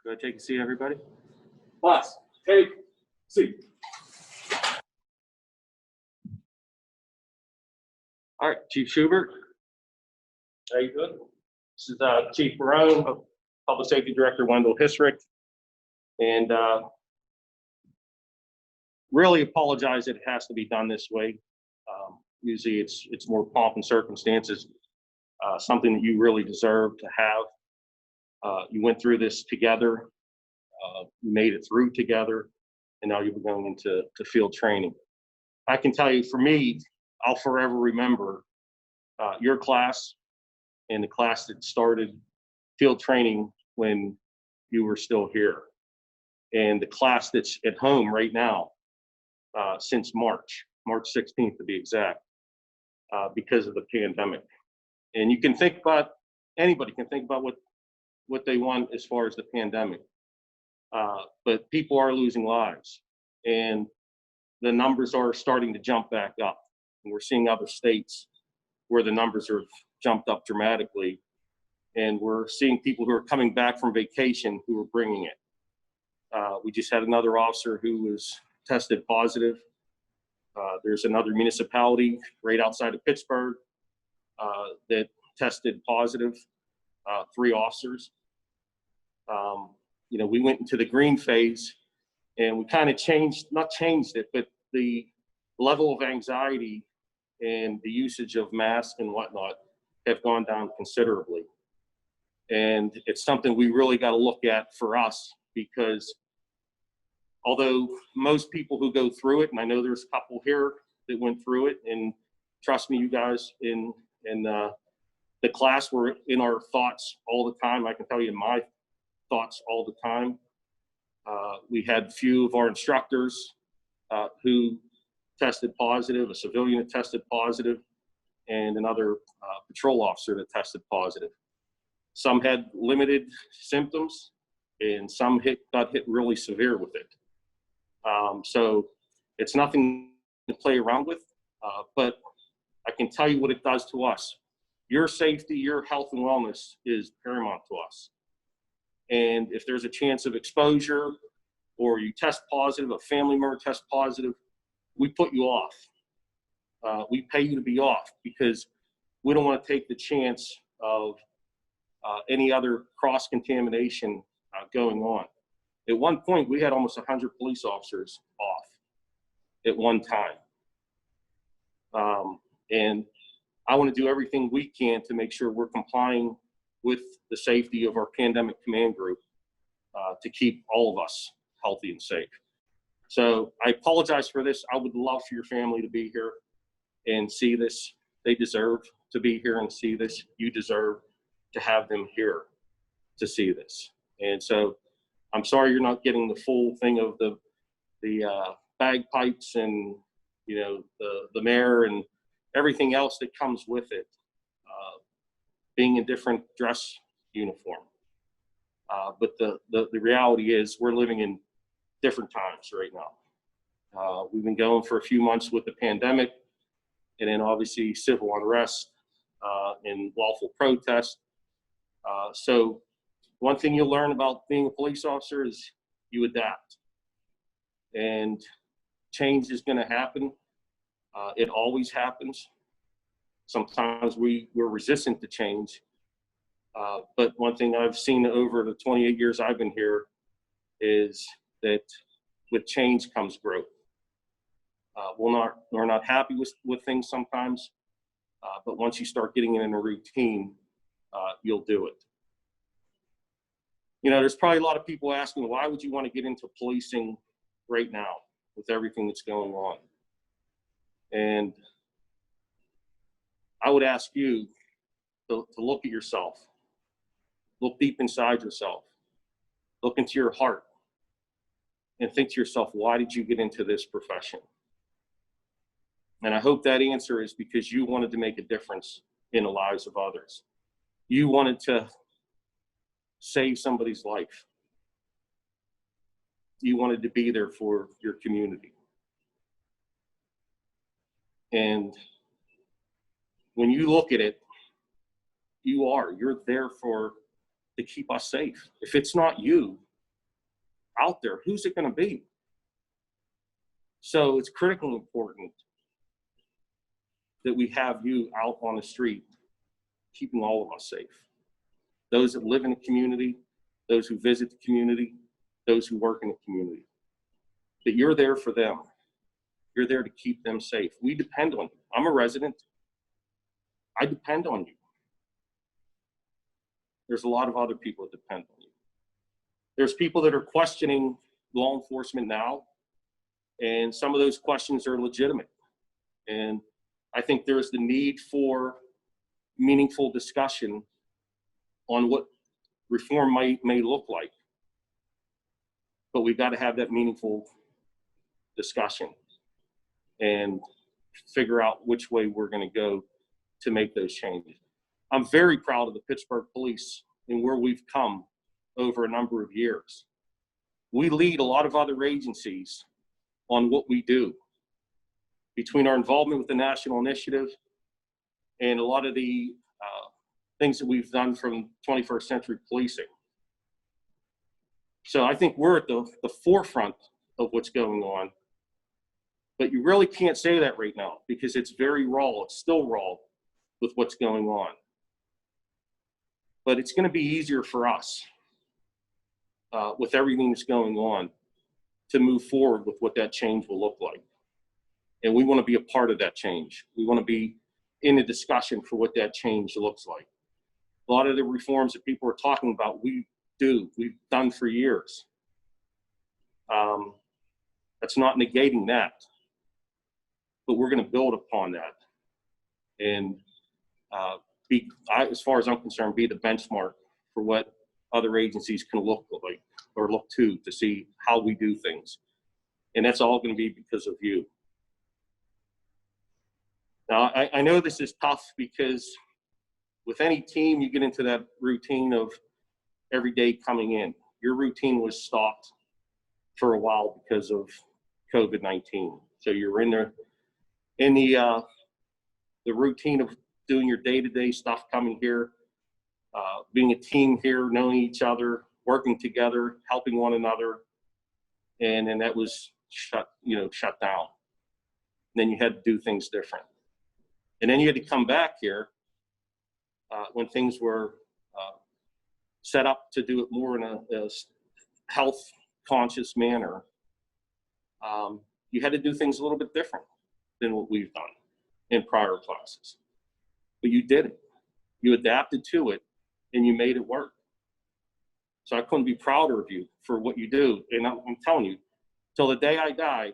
Go ahead, take a seat, everybody. Class, take seat. All right, Chief Schubert. How you doing? This is Chief Barone, Public Safety Director Wendell Hisrick. And really apologize that it has to be done this way. Usually it's more pomp and circumstances, something that you really deserve to have. You went through this together, you made it through together, and now you're going into field training. I can tell you, for me, I'll forever remember your class and the class that started field training when you were still here, and the class that's at home right now since March 16th to be exact, because of the pandemic. And you can think about, anybody can think about what they want as far as the pandemic, but people are losing lives, and the numbers are starting to jump back up. And we're seeing other states where the numbers are jumped up dramatically, and we're seeing people who are coming back from vacation who are bringing it. We just had another officer who was tested positive. There's another municipality right outside of Pittsburgh that tested positive, 3 officers. You know, we went into the green phase, and we kind of not changed it, but the level of anxiety and the usage of masks and whatnot have gone down considerably. And it's something we really got to look at for us, because although most people who go through it, and I know there's a couple here that went through it, and trust me, you guys in the class were in our thoughts all the time. I can tell you my thoughts all the time. We had a few of our instructors who tested positive, a civilian that tested positive, and another patrol officer that tested positive. Some had limited symptoms, and some got hit really severe with it. So it's nothing to play around with, but I can tell you what it does to us. Your safety, your health and wellness is paramount to us. And if there's a chance of exposure, or you test positive, a family member tests positive, we put you off. We pay you to be off, because we don't want to take the chance of any other cross-contamination going on. At one point, we had almost 100 police officers off at one time. And I want to do everything we can to make sure we're complying with the safety of our pandemic command group to keep all of us healthy and safe. So I apologize for this. I would love for your family to be here and see this. They deserve to be here and see this. You deserve to have them here to see this. And so I'm sorry you're not getting the full thing of the bagpipes and, you know, the mayor and everything else that comes with it, being in different dress uniform. But the reality is we're living in different times right now. We've been going for a few months with the pandemic, and then obviously civil unrest and lawful protest. So one thing you'll learn about being a police officer is you adapt, and change is going to happen. It always happens. Sometimes we're resistant to change. But one thing I've seen over the 28 years I've been here is that with change comes growth. We're not happy with things sometimes, but once you start getting in a routine, you'll do it. You know, there's probably a lot of people asking, why would you want to get into policing right now with everything that's going on? And I would ask you to look at yourself, look deep inside yourself, look into your heart, and think to yourself, why did you get into this profession? And I hope that answer is because you wanted to make a difference in the lives of others. You wanted to save somebody's life. You wanted to be there for your community. And when you look at it, you're there to keep us safe. If it's not you, out there, who's it going to be? So it's critically important that we have you out on the street, keeping all of us safe. Those that live in the community, those who visit the community, those who work in the community, that you're there for them. You're there to keep them safe. We depend on you. I'm a resident. I depend on you. There's a lot of other people that depend on you. There's people that are questioning law enforcement now, and some of those questions are legitimate. And I think there's the need for meaningful discussion on what reform may look like. But we've got to have that meaningful discussion and figure out which way we're going to go to make those changes. I'm very proud of the Pittsburgh Police and where we've come over a number of years. We lead a lot of other agencies on what we do. Between our involvement with the national initiative and a lot of the things that we've done from 21st century policing. So I think we're at the forefront of what's going on, but you really can't say that right now because it's very raw. It's still raw with what's going on. But it's going to be easier for us with everything that's going on to move forward with what that change will look like. And we want to be a part of that change. We want to be in the discussion for what that change looks like. A lot of the reforms that people are talking about, we've done for years. That's not negating that, but we're going to build upon that and as far as I'm concerned, be the benchmark for what other agencies can look like or look to see how we do things. And that's all going to be because of you. Now, I know this is tough because with any team, you get into that routine of every day coming in. Your routine was stopped for a while because of COVID-19. So you're in the routine of doing your day-to-day stuff, coming here, being a team here, knowing each other, working together, helping one another, and then that was shut down. And then you had to do things different. And then you had to come back here when things were set up to do it more in a health-conscious manner. You had to do things a little bit different than what we've done in prior classes. But you did it. You adapted to it, and you made it work. So I couldn't be prouder of you for what you do. And I'm telling you, till the day I die,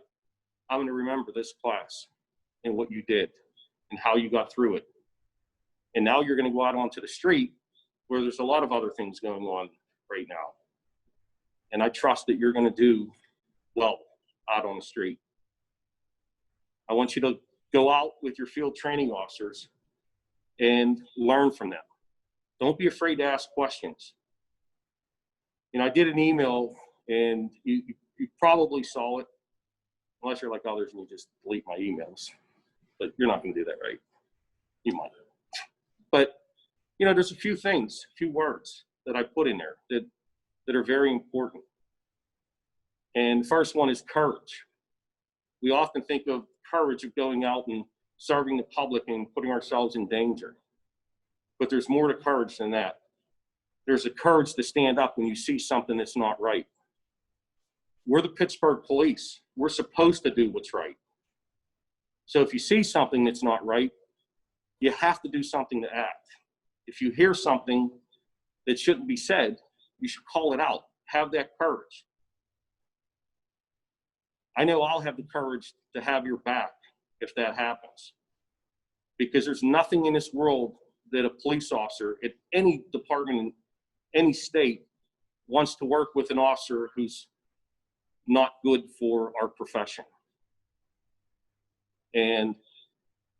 I'm going to remember this class and what you did and how you got through it. And now you're going to go out onto the street where there's a lot of other things going on right now. And I trust that you're going to do well out on the street. I want you to go out with your field training officers and learn from them. Don't be afraid to ask questions. I did an email, and you probably saw it, unless you're like others and you just delete my emails. But you're not going to do that, right? You might. But, there's a few words that I put in there that are very important. And the first one is courage. We often think of courage of going out and serving the public and putting ourselves in danger. But there's more to courage than that. There's a courage to stand up when you see something that's not right. We're the Pittsburgh Police. We're supposed to do what's right. So if you see something that's not right, you have to do something to act. If you hear something that shouldn't be said, you should call it out. Have that courage. I know I'll have the courage to have your back if that happens. Because there's nothing in this world that a police officer at any department in any state wants to work with an officer who's not good for our profession. And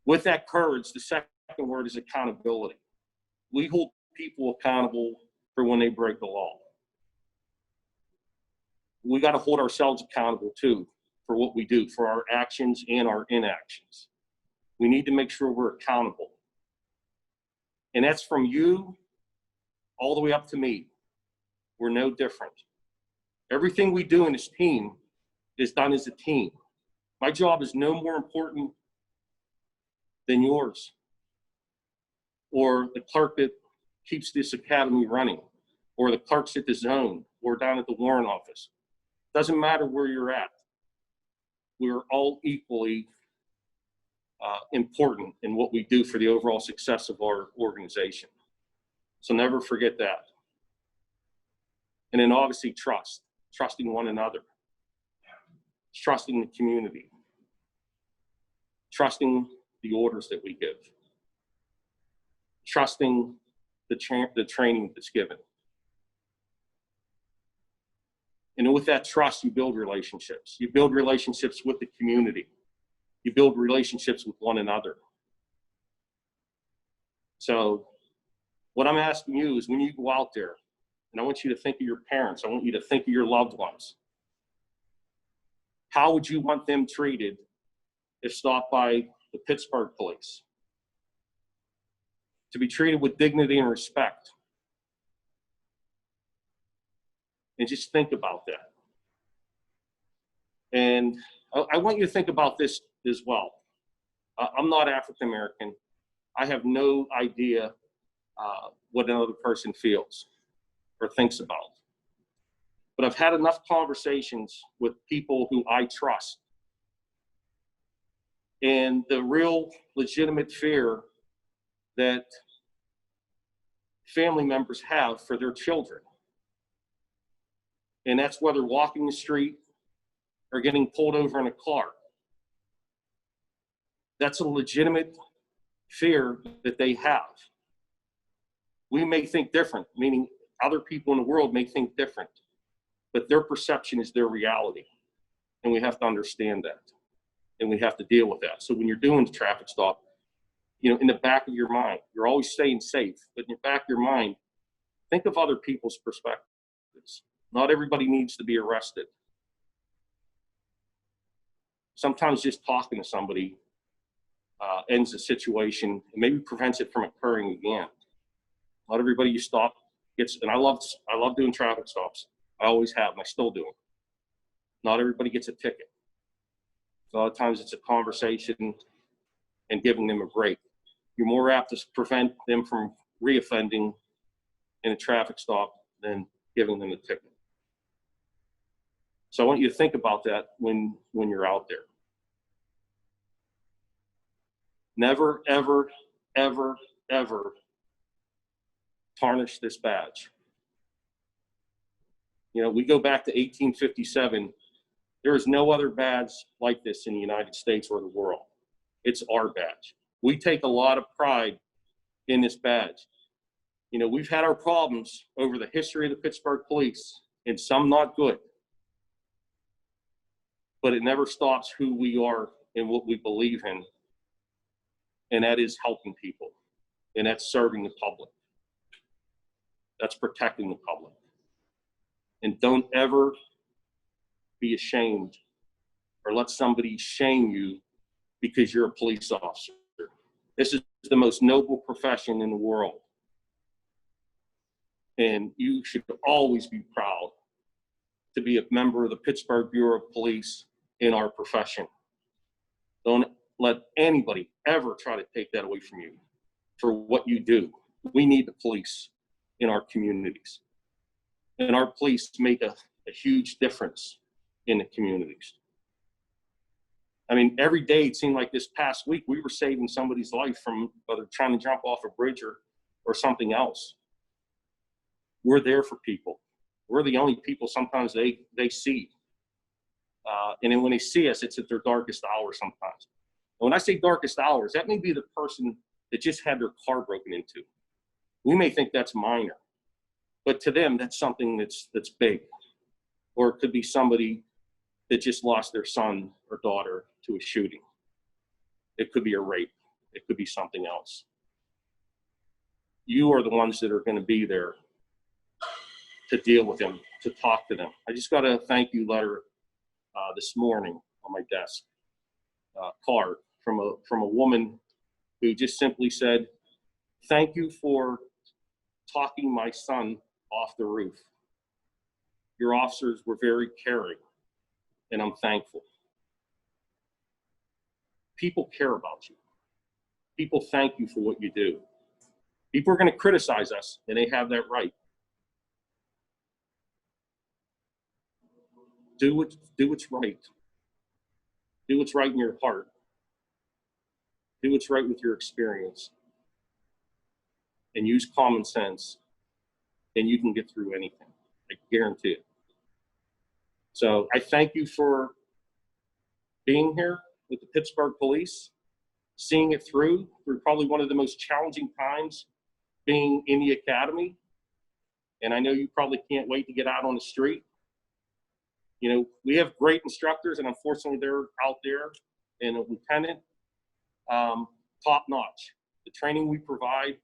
with that courage, the second word is accountability. We hold people accountable for when they break the law. We got to hold ourselves accountable too for what we do, for our actions and our inactions. We need to make sure we're accountable. And that's from you all the way up to me. We're no different. Everything we do in this team is done as a team. My job is no more important than yours or the clerk that keeps this academy running or the clerks at the zone or down at the warrant office. Doesn't matter where you're at. We're all equally important in what we do for the overall success of our organization. So never forget that. And then obviously trusting one another, trusting the community, trusting the orders that we give, trusting the training that's given. And with that trust, you build relationships. You build relationships with the community. You build relationships with one another. So what I'm asking you is when you go out there, and I want you to think of your parents, I want you to think of your loved ones. How would you want them treated if stopped by the Pittsburgh police? To be treated with dignity and respect. And just think about that. And I want you to think about this as well. I'm not African American. I have no idea what another person feels or thinks about. But I've had enough conversations with people who I trust. And the real legitimate fear that family members have for their children. And that's whether walking the street or getting pulled over in a car. That's a legitimate fear that they have. We may think different, meaning other people in the world may think different, but their perception is their reality. And we have to understand that. And we have to deal with that. So when you're doing the traffic stop, you know, in the back of your mind, you're always staying safe, but in the back of your mind, think of other people's perspectives. Not everybody needs to be arrested. Sometimes just talking to somebody ends the situation and maybe prevents it from occurring again. Not everybody you stop gets, and I love doing traffic stops. I always have, and I still do them. Not everybody gets a ticket. A lot of times it's a conversation and giving them a break. You're more apt to prevent them from reoffending in a traffic stop than giving them a ticket. So I want you to think about that when you're out there. Never, ever, ever, ever tarnish this badge. You know, we go back to 1857. There is no other badge like this in the United States or the world. It's our badge. We take a lot of pride in this badge. You know, we've had our problems over the history of the Pittsburgh Police, and some not good. But it never stops who we are and what we believe in. And that is helping people. And that's serving the public. That's protecting the public. And don't ever be ashamed or let somebody shame you because you're a police officer. This is the most noble profession in the world. And you should always be proud to be a member of the Pittsburgh Bureau of Police in our profession. Don't let anybody ever try to take that away from you for what you do. We need the police in our communities. And our police make a huge difference in the communities. I mean, every day it seemed like this past week, we were saving somebody's life from whether trying to jump off a bridge or something else. We're there for people. We're the only people sometimes they see. And then when they see us, it's at their darkest hour sometimes. And when I say darkest hours, that may be the person that just had their car broken into. We may think that's minor, but to them, that's something that's big. Or it could be somebody that just lost their son or daughter to a shooting. It could be a rape. It could be something else. You are the ones that are going to be there to deal with them, to talk to them. I just got a thank you letter this morning on my desk, card from a woman who just simply said, "Thank you for talking my son off the roof." Your officers were very caring, and I'm thankful. People care about you. People thank you for what you do. People are going to criticize us, and they have that right. Do what's right. Do what's right in your heart. Do what's right with your experience. And use common sense, and you can get through anything. I guarantee it. So I thank you for being here with the Pittsburgh Police, seeing it through probably one of the most challenging times being in the academy. And I know you probably can't wait to get out on the street. You know, we have great instructors, and unfortunately they're out there, and a lieutenant, top notch. The training we provide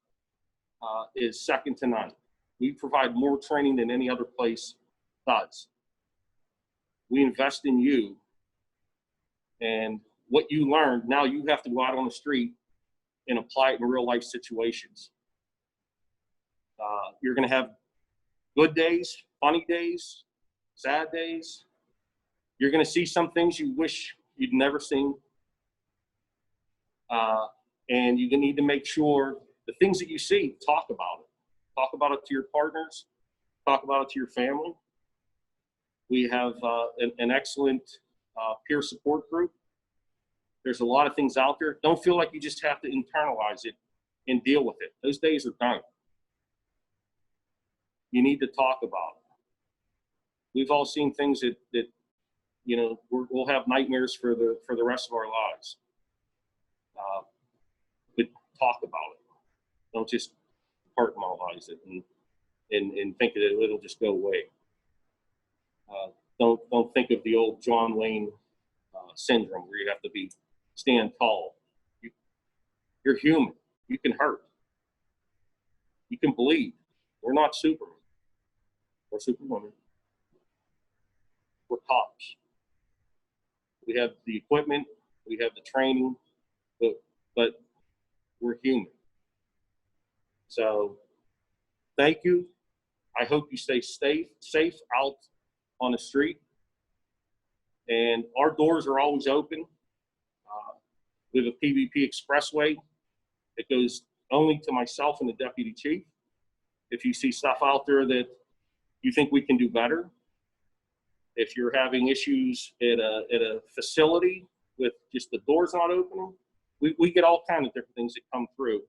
is second to none. We provide more training than any other place does. We invest in you, and what you learned, now you have to go out on the street and apply it in real life situations. You're going to have good days, funny days, sad days. You're going to see some things you wish you'd never seen. And you need to make sure the things that you see, talk about it. Talk about it to your partners. Talk about it to your family. We have an excellent peer support group. There's a lot of things out there. Don't feel like you just have to internalize it and deal with it. Those days are done. You need to talk about it. We've all seen things that you know, we'll have nightmares for the rest of our lives. But talk about it. Don't just compartmentalize it and think that it'll just go away. Don't think of the old John Wayne syndrome where you have to stand tall. You're human. You can hurt. You can bleed. We're not Superman or Superwoman. We're cops. We have the equipment. We have the training, but we're human. So thank you. I hope you stay safe out on the street. And our doors are always open. We have a PvP expressway that goes only to myself and the deputy chief. If you see stuff out there that you think we can do better, if you're having issues at a facility with just the doors not opening, we get all kinds of different things that come through.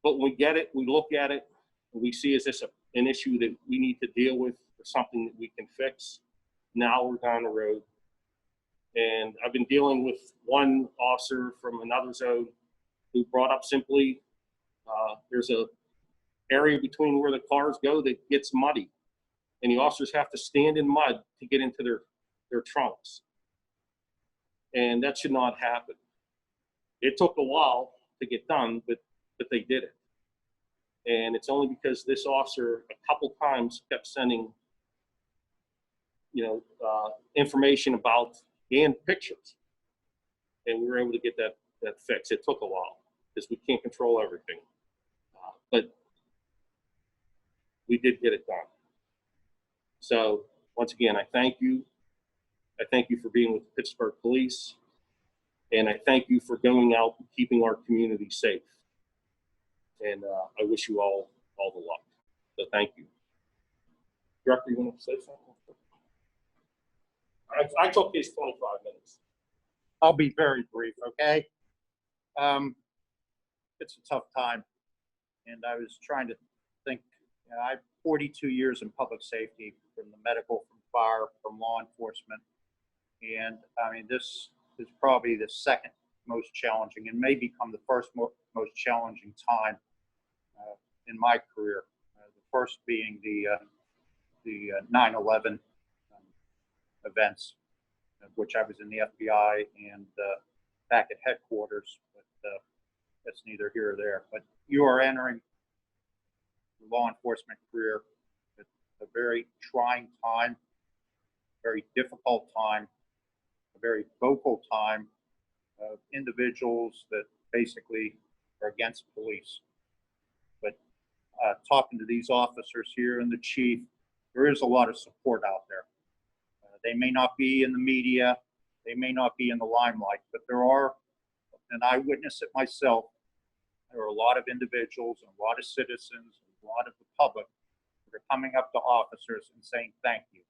But when we get it, we look at it, and we see, is this an issue that we need to deal with or something that we can fix? Now we're down the road. And I've been dealing with one officer from another zone who brought up simply, there's a area between where the cars go that gets muddy, and the officers have to stand in mud to get into their trunks. And that should not happen. It took a while to get done, but they did it. And it's only because this officer a couple times kept sending, you know, information about and pictures, and we were able to get that fixed. It took a while because we can't control everything, but we did get it done. So once again, I thank you. I thank you for being with the Pittsburgh Police, and I thank you for going out and keeping our community safe. And I wish you all the luck. So thank you. Director, you want to say something? I took these 25 minutes. I'll be very brief, okay? It's a tough time, and I was trying to think. You know, I have 42 years in public safety, from the medical, from fire, from law enforcement, and I mean, this is probably the second most challenging, and may become the first most challenging time in my career. The first being the 9/11 events, of which I was in the FBI and back at headquarters, but that's neither here or there. But you are entering the law enforcement career at a very trying time, very difficult time, a very vocal time of individuals that basically are against police. But talking to these officers here and the chief, there is a lot of support out there. They may not be in the media, they may not be in the limelight, but there are, and I witness it myself, there are a lot of individuals and a lot of citizens, a lot of the public that are coming up to officers and saying thank you.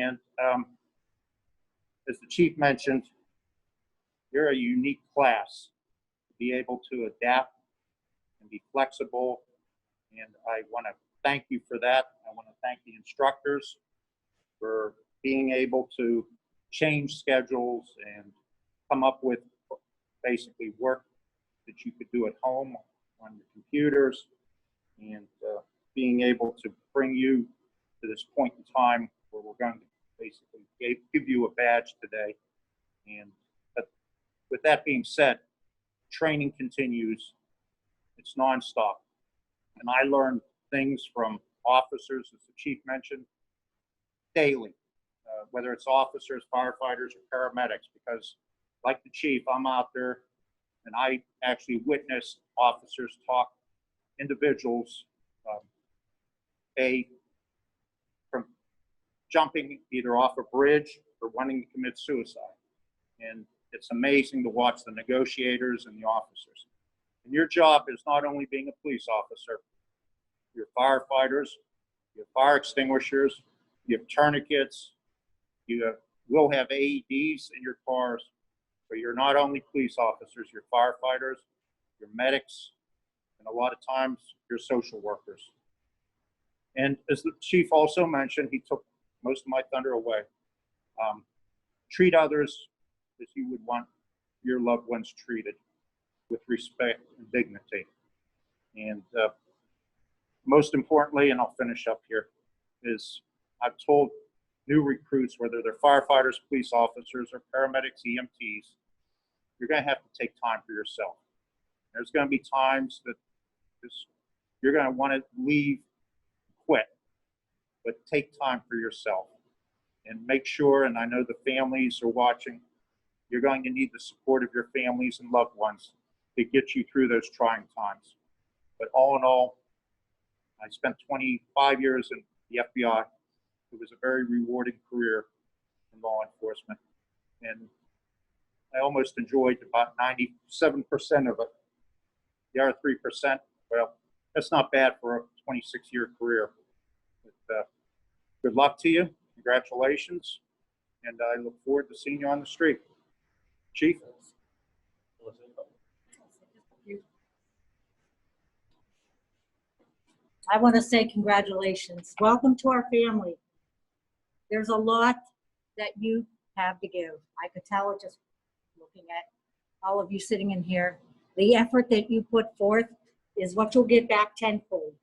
And as the chief mentioned, you're a unique class to be able to adapt and be flexible. And I want to thank you for that. I want to thank the instructors for being able to change schedules and come up with basically work that you could do at home on your computers, and being able to bring you to this point in time where we're going to basically give you a badge today. And but with that being said, training continues. It's nonstop. And I learn things from officers, as the chief mentioned, daily, whether it's officers, firefighters, or paramedics, because like the chief, I'm out there and I actually witnessed officers talk individuals, from jumping either off a bridge or wanting to commit suicide. And it's amazing to watch the negotiators and the officers. And your job is not only being a police officer, you're firefighters, you have fire extinguishers, you have tourniquets, will have AEDs in your cars, but you're not only police officers, you're firefighters, you're medics, and a lot of times you're social workers. And as the chief also mentioned, he took most of my thunder away. Treat others as you would want your loved ones treated, with respect and dignity. And most importantly, and I'll finish up here, is I've told new recruits, whether they're firefighters, police officers, or paramedics, EMTs, you're going to have to take time for yourself. There's going to be times that you're going to want to leave, quit, but take time for yourself and make sure, and I know the families are watching, you're going to need the support of your families and loved ones to get you through those trying times. But all in all, I spent 25 years in the FBI. It was a very rewarding career in law enforcement. And I almost enjoyed about 97% of it. The other 3%, well, that's not bad for a 26-year career. But, good luck to you. Congratulations. And I look forward to seeing you on the street. Chief? I want to say congratulations. Welcome to our family. There's a lot that you have to give. I could tell it just looking at all of you sitting in here. The effort that you put forth is what you'll get back tenfold.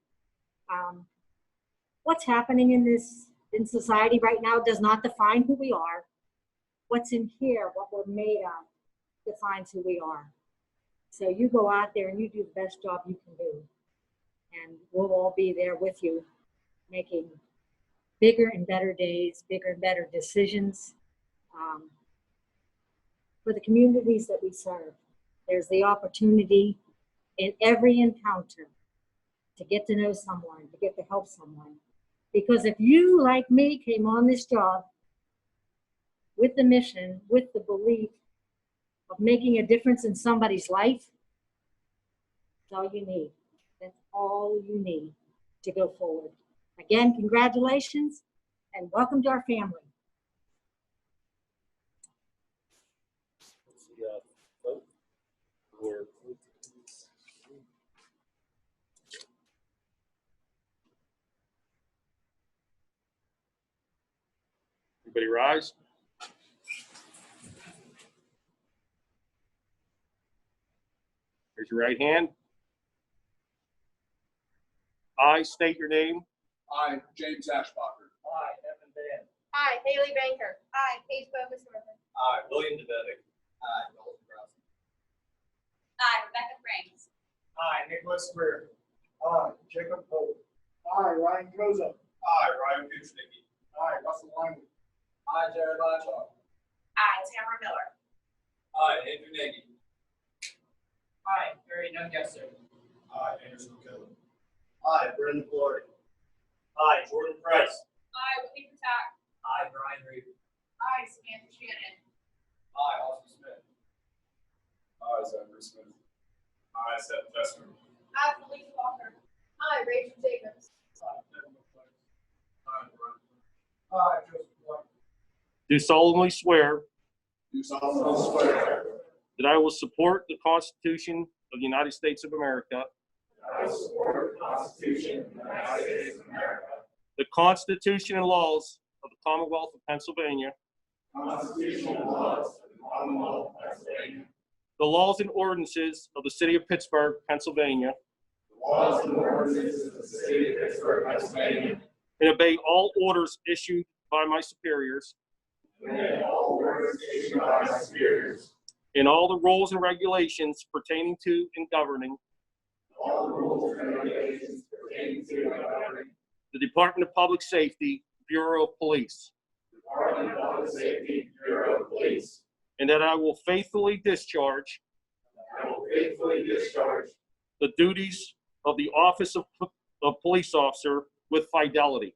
What's happening in society right now does not define who we are. What's in here, what we're made of, defines who we are. So you go out there and you do the best job you can do. And we'll all be there with you, making bigger and better days, bigger and better decisions for the communities that we serve. There's the opportunity in every encounter to get to know someone, to get to help someone. Because if you, like me, came on this job with the mission, with the belief of making a difference in somebody's life, that's all you need. That's all you need to go forward. Again, congratulations and welcome to our family. Everybody rise. Raise your right hand. I state your name. I, James Ashbacher. I, Evan Van. Hi, Haley Banker. Hi, Paige Bogus Norman. I, William DeVettick. I, Noel Nebraska. Hi, Rebecca Franks. I, Nicholas Greer. I, Jacob Pope. I, Ryan Koza. I, Ryan Goochnicki. I, Russell Langley. I, Jared Ladshaw. I, Tamara Miller. I, Andrew Nagy. Hi, Barry Nungesser. I, Anderson Kelly. I, Brendan Florey. Aye, Jordan Price. Aye, Whitney Patak. Aye, Brian Reed. Aye, Samantha Shannon. Aye, Austin Smith. Aye, Zachary Smith. Aye, Seth Chester. Aye, Felicia Walker. Aye, Rachel Jacobs. Aye, Kevin McClure. Aye, Brian. Aye, Joseph Clark. Do solemnly swear Do solemnly swear that I will support the Constitution of the United States of America, that I will support the Constitution of the United States of America, the Constitution and laws of the Commonwealth of Pennsylvania, the Constitution and laws of the Commonwealth of Pennsylvania, the laws and ordinances of the city of Pittsburgh, Pennsylvania, the laws and ordinances of the city of Pittsburgh, Pennsylvania, and obey all orders issued by my superiors, and all orders issued by my superiors, and all the rules and regulations pertaining to and governing all the rules and regulations pertaining to and governing the Department of Public Safety, Bureau of Police, the Department of Public Safety, Bureau of Police. and that I will faithfully discharge I will faithfully discharge the duties of the office of police officer with fidelity,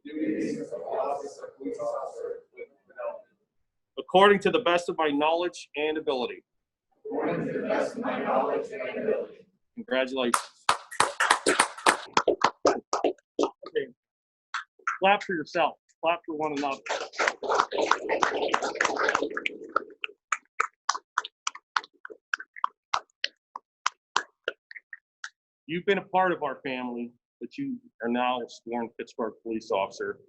the duties of the office of police officer with fidelity, according to the best of my knowledge and ability. according to the best of my knowledge and ability. Congratulations. Okay. Clap for yourself. Clap for one another. You've been a part of our family, but you are now a sworn Pittsburgh police officer,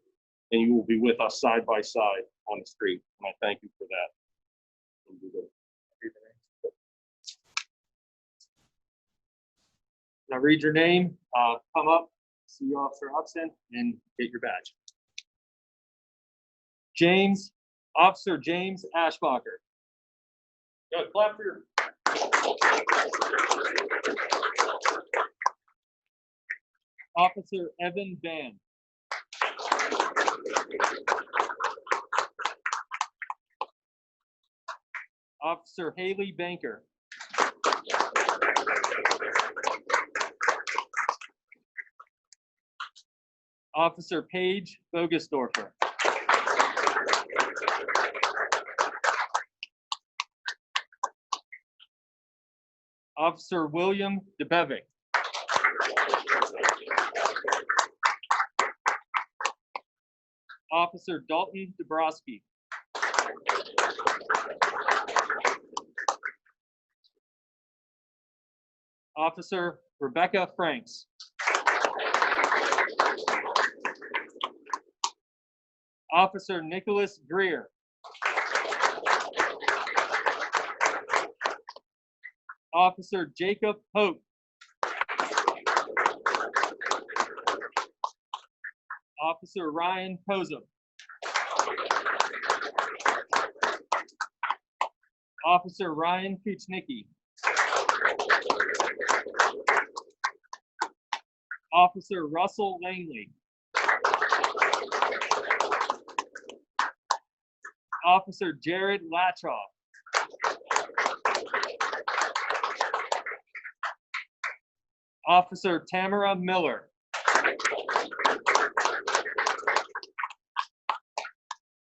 and you will be with us side by side on the street. And I thank you for that. Now read your name, come up, see Officer Hudson, and get your badge. Officer James Ashbacher. Good, clap for your. Officer Evan Van. Officer Haley Banker. Officer Paige Bogesdorfer. Officer William DeBevick. Officer Dalton Dabrowski. Officer Rebecca Franks. Officer Nicholas Greer. Officer Jacob Hope. Officer Ryan Kozub. Officer Ryan Kuchnicki. Officer Russell Langley. Officer Jared Latchoff. Officer Tamara Miller.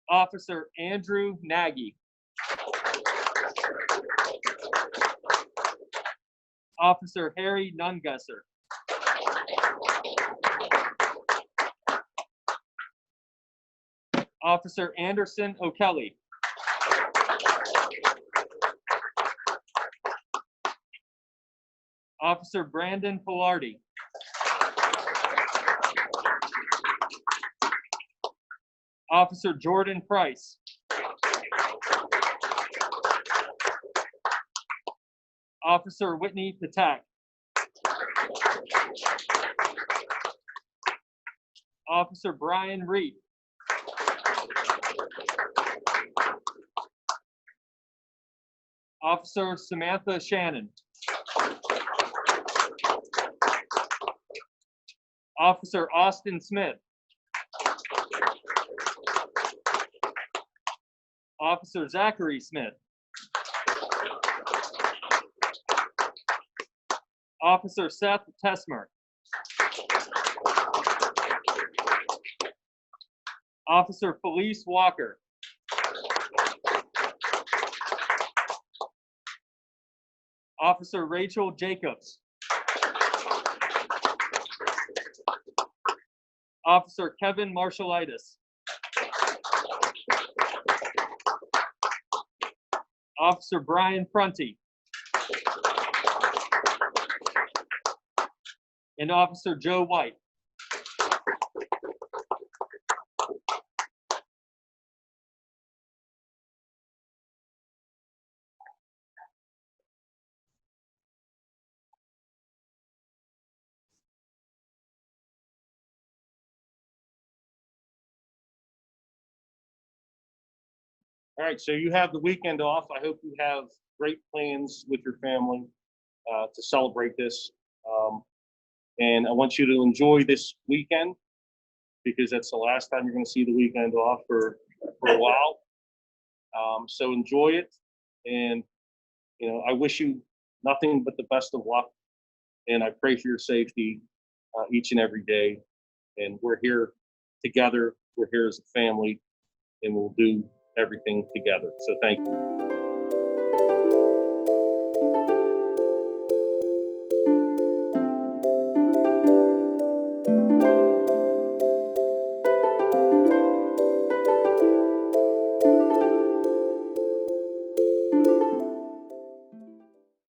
Officer Andrew Nagy. Officer Harry Nungusser. Officer Anderson O'Kelly. Officer Brandon Pilardi. Officer Jordan Price. Officer Whitney Patak. Officer Brian Reed. Officer Samantha Shannon. Officer Austin Smith. Officer Zachary Smith. Officer Seth Tesmer. Officer Felice Walker. Officer Rachel Jacobs. Officer Kevin Marshalitis. Officer Brian Prunty. And Officer Joe White. All right, so you have the weekend off. I hope you have great plans with your family to celebrate this. And I want you to enjoy this weekend because that's the last time you're going to see the weekend off for a while. So enjoy it. And, you know, I wish you nothing but the best of luck. And I pray for your safety each and every day. And we're here together. We're here as a family, and we'll do everything together. So thank you.